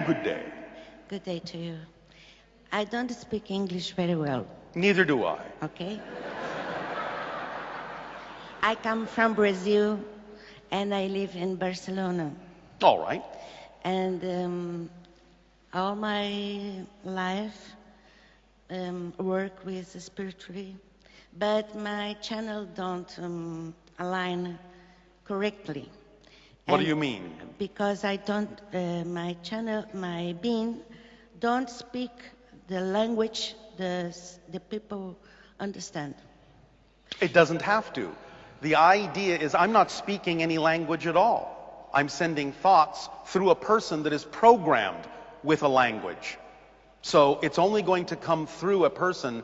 good day. Good day to you. I don't speak English very well, Neither do I. okay? I come from Brazil and I live in Barcelona. All right. And all my life work with spirituality, but my channel don't align correctly. What do And you mean? Because I don't, my being don't speak the language the people understand. It doesn't have to. The idea is I'm not speaking any language at all. I'm sending thoughts through a person that is programmed with a language. So it's only going to come through a person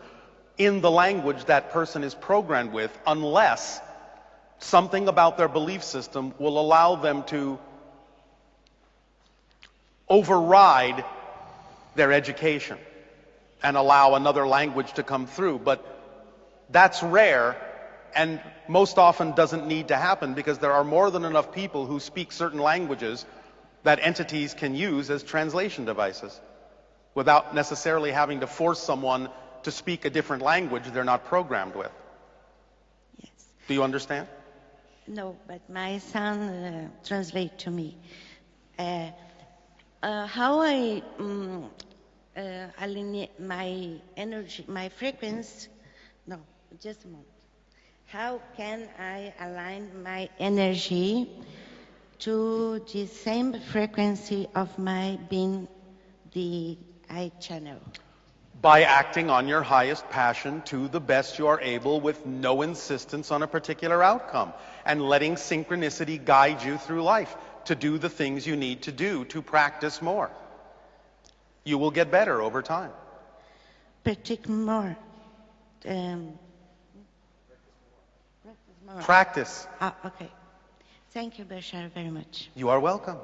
in the language that person is programmed with, unless something about their belief system will allow them to override their education and allow another language to come through. But that's rare and most often doesn't need to happen, because there are more than enough people who speak certain languages that entities can use as translation devices without necessarily having to force someone to speak a different language they're not programmed with. Yes. Do you understand? No, but my son translate to me. How I align my energy, my frequency? No, just a moment. How can I align my energy to the same frequency of my being, the I channel? By acting on your highest passion to the best you are able, with no insistence on a particular outcome, and letting synchronicity guide you through life to do the things you need to do to practice more. You will get better over time. Practice more. Practice. Ah, okay. Thank you, Bashar, very much. You are welcome.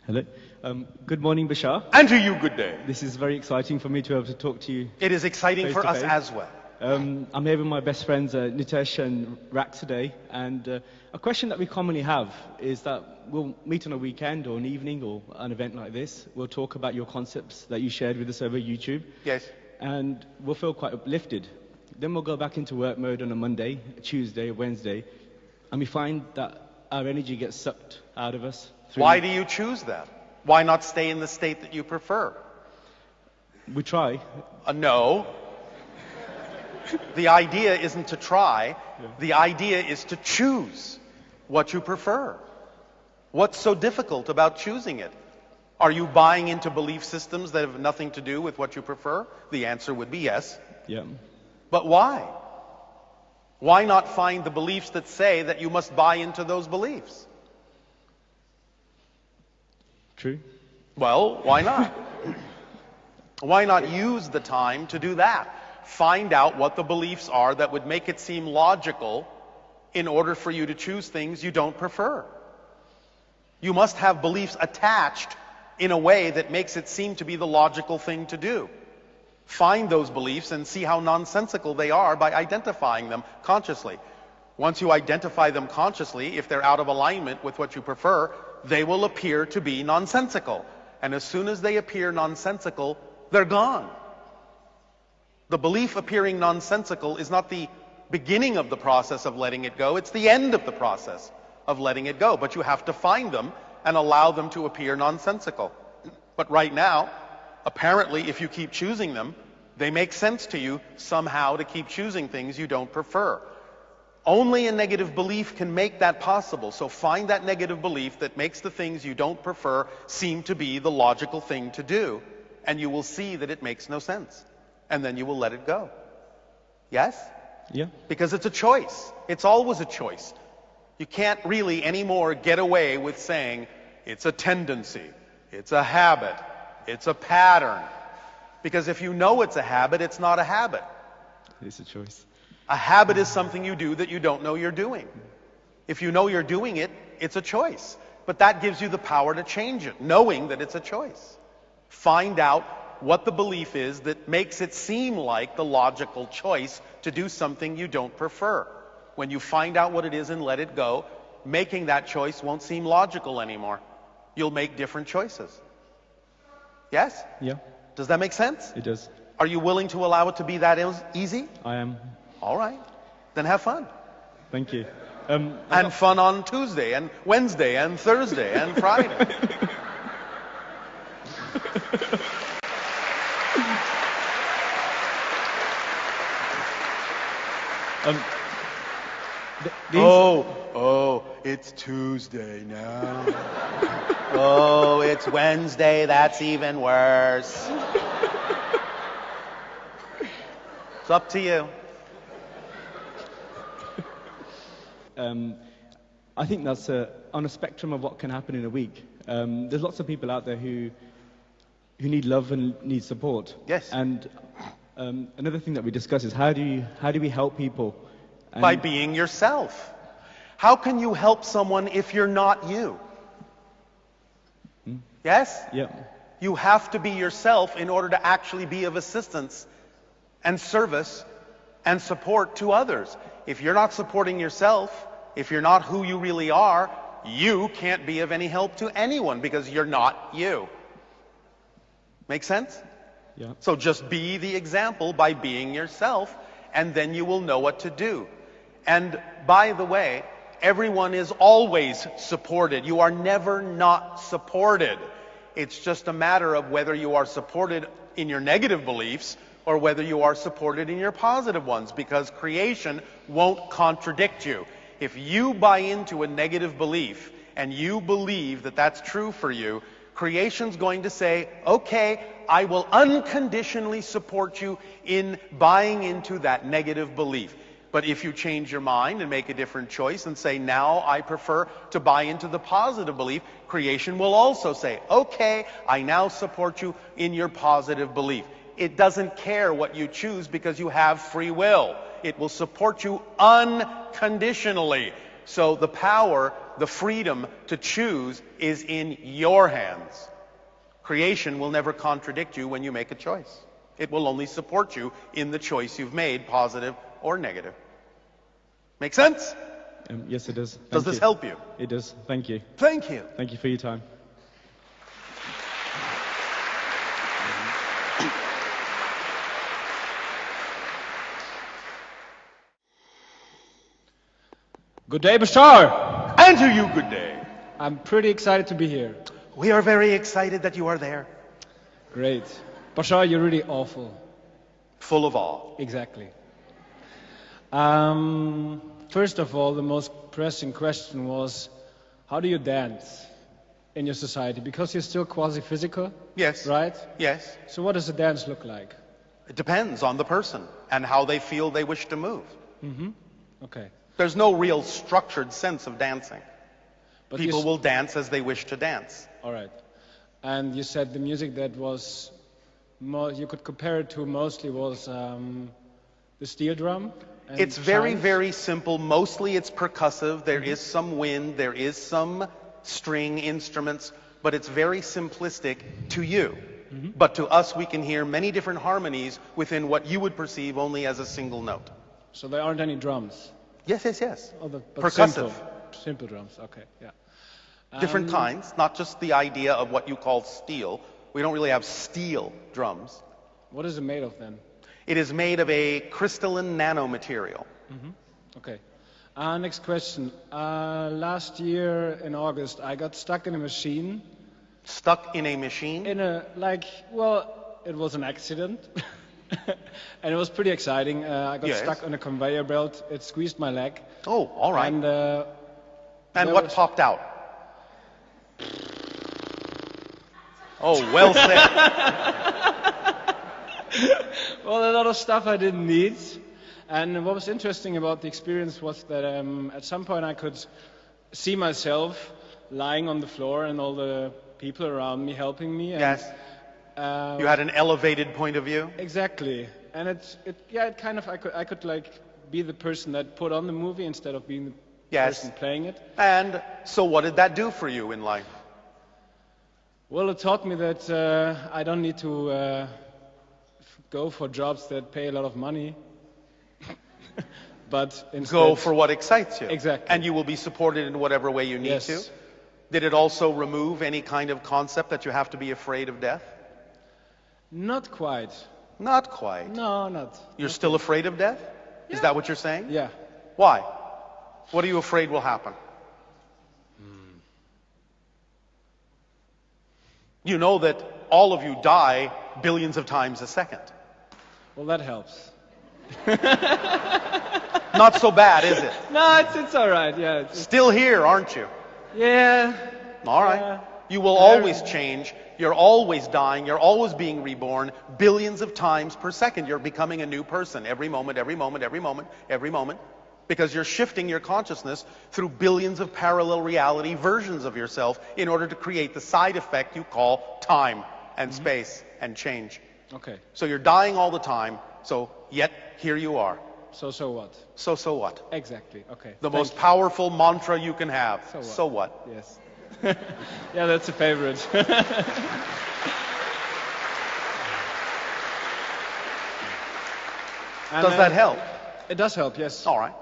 Hello. Good morning, Bashar. And to you, good day. This is very exciting for me to be able to talk to you. It is exciting Face for to us face. as well. I'm here with my best friends, Nitesh and Rak today. And a question that we commonly have is that we'll meet on a weekend or an evening or an event like this. We'll talk about your concepts that you shared with us over YouTube. Yes. And we'll feel quite uplifted. Then we'll go back into work mode on a Monday, Tuesday, Wednesday. And we find that our energy gets sucked out of us. Why do you choose that? Why not stay in the state that you prefer? We try. No. The idea isn't to try. The idea is to choose what you prefer. What's so difficult about choosing it? Are you buying into belief systems that have nothing to do with what you prefer? The answer would be yes. Yeah. But why? Why not find the beliefs that say that you must buy into those beliefs? True. Well, why not? Why not use the time to do that? Find out what the beliefs are that would make it seem logical in order for you to choose things you don't prefer. You must have beliefs attached in a way that makes it seem to be the logical thing to do. Find those beliefs and see how nonsensical they are by identifying them consciously. Once you identify them consciously, if they're out of alignment with what you prefer, they will appear to be nonsensical. And as soon as they appear nonsensical, they're gone. The belief appearing nonsensical is not the beginning of the process of letting it go, it's the end of the process of letting it go. But you have to find them and allow them to appear nonsensical. But right now, apparently, if you keep choosing them, they make sense to you somehow to keep choosing things you don't prefer. Only a negative belief can make that possible. So find that negative belief that makes the things you don't prefer seem to be the logical thing to do, and you will see that it makes no sense. And then you will let it go. Yes? Yeah. Because it's a choice. It's always a choice. You can't really anymore get away with saying it's a tendency, it's a habit, it's a pattern. Because if you know it's a habit, it's not a habit. It's a choice. A habit is something you do that you don't know you're doing. If you know you're doing it, it's a choice. but that gives you the power to change it, knowing that it's a choice. Find out what the belief is that makes it seem like the logical choice to do something you don't prefer. When you find out what it is and let it go, making that choice won't seem logical anymore. You'll make different choices. Yes? Yeah, Does that make sense? it does. Are you willing to allow it to be that easy? I am. All right. Then have fun. Thank you. And fun on Tuesday and Wednesday and Thursday and Friday. Oh, it's Tuesday now. Oh, it's Wednesday. That's even worse. It's up to you. I think that's on a spectrum of what can happen in a week. There's lots of people out there who need love and need support. Yes. And another thing that we discuss is how do we help people? And By being yourself. How can you help someone if you're not you? Yes? Yeah. You have to be yourself in order to actually be of assistance and service and support to others. If you're not supporting yourself, if you're not who you really are, you can't be of any help to anyone because you're not you. Make sense? Yeah. So just be the example by being yourself, and then you will know what to do. And by the way, everyone is always supported. You are never not supported. It's just a matter of whether you are supported in your negative beliefs or whether you are supported in your positive ones, because creation won't contradict you. If you buy into a negative belief and you believe that that's true for you, creation's going to say, okay, I will unconditionally support you in buying into that negative belief. But if you change your mind and make a different choice and say, now I prefer to buy into the positive belief, creation will also say, okay, I now support you in your positive belief. It doesn't care what you choose because you have free will. It will support you unconditionally. So the power, the freedom to choose is in your hands. Creation will never contradict you when you make a choice. It will only support you in the choice you've made, positive or negative. Make sense? Yes, it does. Does this help you? It does. Thank you. Thank you. Thank you for your time. Good day, Bashar. And to you, good day. I'm pretty excited to be here. We are very excited that you are there. Great. Bashar, you're really awful. Full of awe. Exactly. First of all, the most pressing question was, how do you dance in your society? Because you're still quasi-physical, Yes. right? Yes. So what does a dance look like? It depends on the person and how they feel they wish to move. Okay. There's no real structured sense of dancing. But People will dance as they wish to dance. All right. And you said the music that was, you could compare it to mostly was the steel drum? And It's very, chimes? very simple. Mostly it's percussive. There is some wind. There is some string instruments. But it's very simplistic to you. But to us, we can hear many different harmonies within what you would perceive only as a single note. So there aren't any drums? Yes, yes, yes. Oh, but Percussive. Simple drums, okay, yeah. Different kinds, not just the idea of what you call steel. We don't really have steel drums. What is it made of then? It is made of a crystalline nanomaterial. Okay. Next question. Last year in August, I got stuck in a machine. Stuck in a machine? It was an accident. And it was pretty exciting. I got Yes. stuck on a conveyor belt. It squeezed my leg. Oh, all right. And And what popped out? Oh, well said. well, a lot of stuff I didn't need. And what was interesting about the experience was that at some point I could see myself lying on the floor and all the people around me helping me. And, Yes. You had an elevated point of view? Exactly. And it kind of, I could like be the person that put on the movie instead of being the person playing it. And so what did that do for you in life? Well, it taught me that I don't need to go for jobs that pay a lot of money, but instead Go for what excites you. Exactly. And you will be supported in whatever way you need Yes. to. Did it also remove any kind of concept that you have to be afraid of death? Not quite. Not quite. No, not. You're still afraid of death? Is that what you're saying? Yeah. Why? What are you afraid will happen? You know that all of you die billions of times a second. Well, that helps. Not so bad, is it? No, it's all right. Yeah. Still here, aren't you? Yeah. All right. Yeah. You will always change. You're always dying. You're always being reborn billions of times per second. You're becoming a new person every moment, every moment, every moment, every moment. Because you're shifting your consciousness through billions of parallel reality versions of yourself in order to create the side effect you call time and space and change. Okay. So you're dying all the time, so yet here you are. So what? So what? Exactly. Okay. The Thank most you. powerful mantra you can have. So what? So what? Yes. Yeah, that's a favorite. And, Does that help? It does help, yes. All right.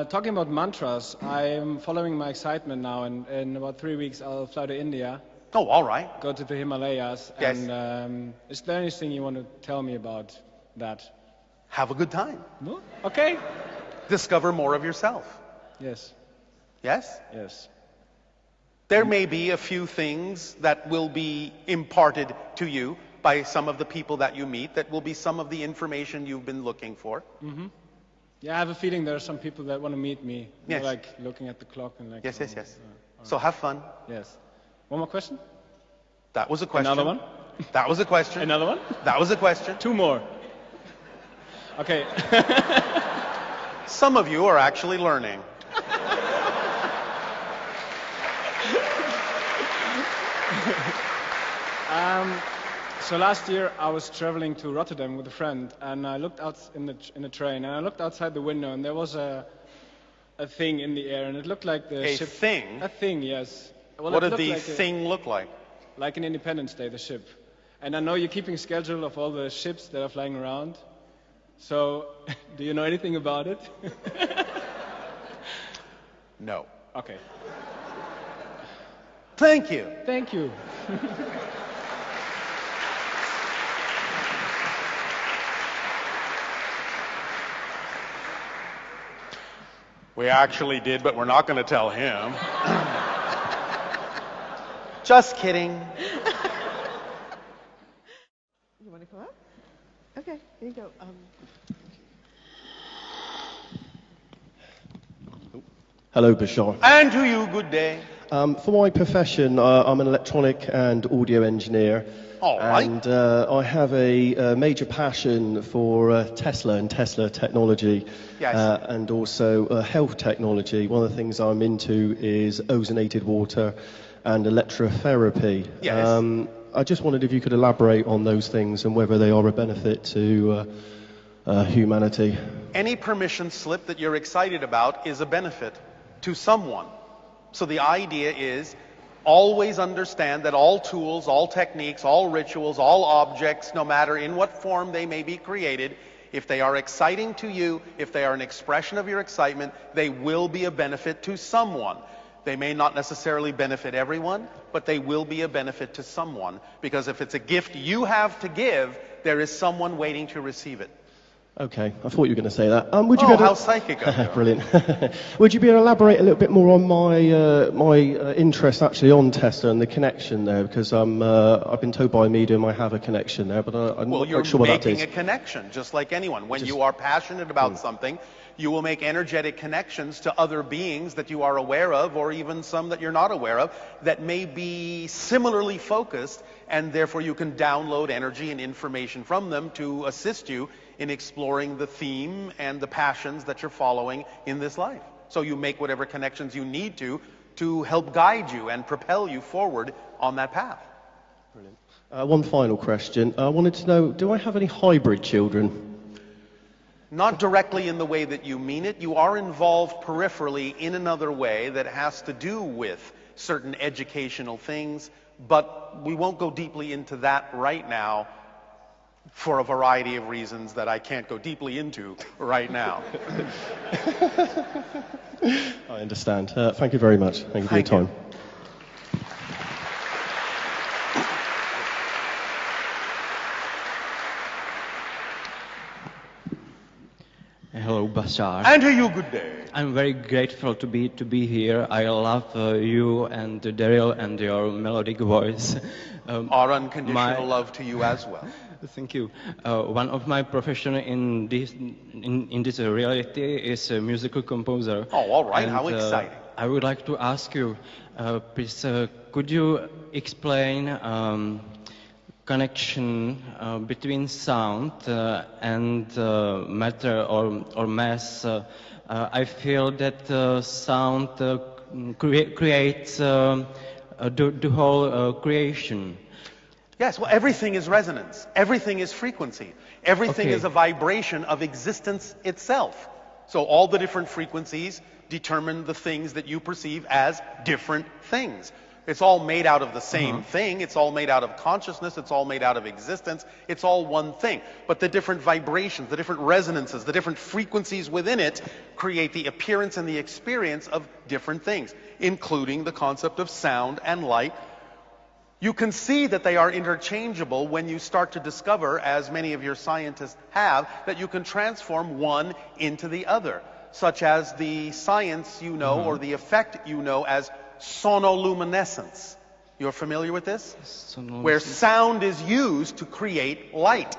Talking about mantras, I'm following my excitement now, and in about 3 weeks I'll fly to India, Oh, all right. go to the Himalayas, Yes. and is there anything you want to tell me about that? Have a good time. No? Okay. Discover more of yourself. Yes. Yes? Yes. There may be a few things that will be imparted to you by some of the people that you meet that will be some of the information you've been looking for. Yeah, I have a feeling there are some people that want to meet me. They're, Yes. like looking at the clock and like. Yes, yes, oh, yes. So have fun. Yes. One more question? That was a question. Another one? That was a question. Another one? That was a question. 2 more. Okay. Some of you are actually learning. So last year I was traveling to Rotterdam with a friend, and I looked out in the train, and I looked outside the window, and there was a thing in the air, and it looked like the A ship. thing? A thing, yes. Well, What it did looked the like thing look like? like an Independence Day, the ship. And I know you're keeping schedule of all the ships that are flying around. So, do you know anything about it? No. Okay. Thank you. Thank you. We actually did, but we're not going to tell him. Just kidding. You want to come up? Okay, here you go. Hello, Bashar. And to you, good day. For my profession, I'm an electronic and audio engineer. All right. And I have a major passion for Tesla and Tesla technology. Yes. And also health technology. One of the things I'm into is ozonated water and electrotherapy. Yes. I just wondered if you could elaborate on those things and whether they are a benefit to humanity. Any permission slip that you're excited about is a benefit to someone. So the idea is always understand that all tools, all techniques, all rituals, all objects, no matter in what form they may be created, if they are exciting to you, if they are an expression of your excitement, they will be a benefit to someone. They may not necessarily benefit everyone, but they will be a benefit to someone. Because if it's a gift you have to give, there is someone waiting to receive it. Okay, I thought you were going to say that. Would you Oh, be able how to... psychic of you. Brilliant. Would you be able to elaborate a little bit more on my interest actually on Tesla and the connection there? Because I've been told by a medium I have a connection there, but I'm Well, not you're quite sure what that making is. a connection, just like anyone. When you are passionate about something, you will make energetic connections to other beings that you are aware of, or even some that you're not aware of, that may be similarly focused, and therefore you can download energy and information from them to assist you in exploring the theme and the passions that you're following in this life. So you make whatever connections you need to help guide you and propel you forward on that path. One final question. I wanted to know, do I have any hybrid children? Not directly in the way that you mean it. You are involved peripherally in another way that has to do with certain educational things, but we won't go deeply into that right now for a variety of reasons that I can't go deeply into right now. I understand. Thank you very much. Thank you for your time. Hello, Bashar. And to you, good day. I'm very grateful to be here. I love you and Daryl and your melodic voice. Our unconditional love to you as well. Thank you. One of my profession in this reality is a musical composer. Oh, all right. And, how exciting. I would like to ask you, please, could you explain connection between sound and matter or mass? I feel that sound creates the whole creation. Yes, well, everything is resonance. Everything is frequency. Everything Okay. is a vibration of existence itself. So all the different frequencies determine the things that you perceive as different things. It's all made out of the same thing. It's all made out of consciousness. It's all made out of existence. It's all one thing. But the different vibrations, the different resonances, the different frequencies within it create the appearance and the experience of different things, including the concept of sound and light. You can see that they are interchangeable when you start to discover, as many of your scientists have, that you can transform one into the other, such as the science you know or the effect you know as sonoluminescence. You're familiar with this? Where sound is used to create light.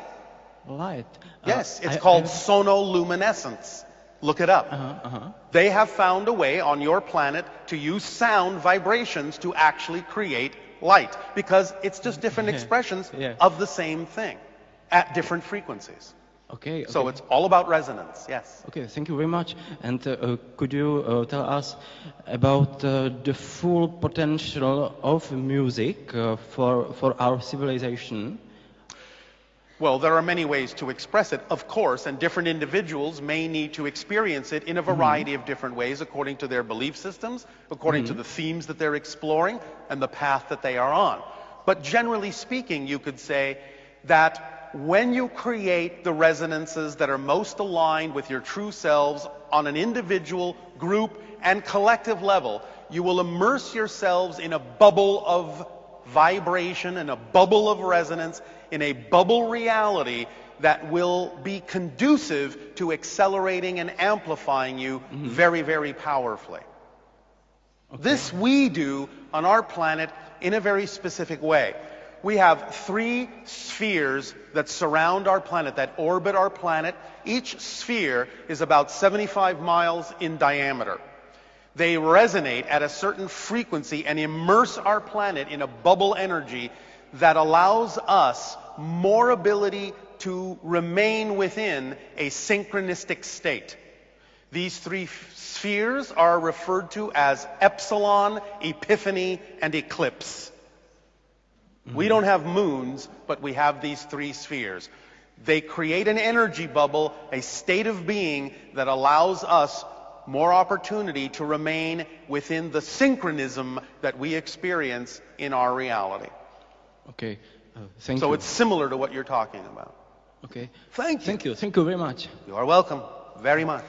Light? Yes, it's called sonoluminescence. Look it up. They have found a way on your planet to use sound vibrations to actually create light, because it's just different expressions of the same thing at different frequencies. Okay. So it's all about resonance, yes. Okay, thank you very much. And could you tell us about the full potential of music for our civilization? Well, there are many ways to express it, of course, and different individuals may need to experience it in a variety of different ways according to their belief systems, according to the themes that they're exploring, and the path that they are on. But generally speaking, you could say that when you create the resonances that are most aligned with your true selves on an individual, group, and collective level, you will immerse yourselves in a bubble of vibration and a bubble of resonance, in a bubble reality that will be conducive to accelerating and amplifying you very, very powerfully. This we do on our planet in a very specific way. We have 3 spheres that surround our planet, that orbit our planet. Each sphere is about 75 miles in diameter. They resonate at a certain frequency and immerse our planet in a bubble energy that allows us more ability to remain within a synchronistic state. These 3 spheres are referred to as epsilon, epiphany, and eclipse. We don't have moons, but we have these 3 spheres. They create an energy bubble, a state of being that allows us more opportunity to remain within the synchronism that we experience in our reality. Okay, thank you. So it's similar to what you're talking about. Okay. Thank you. Thank you. Thank you very much. You are welcome very much.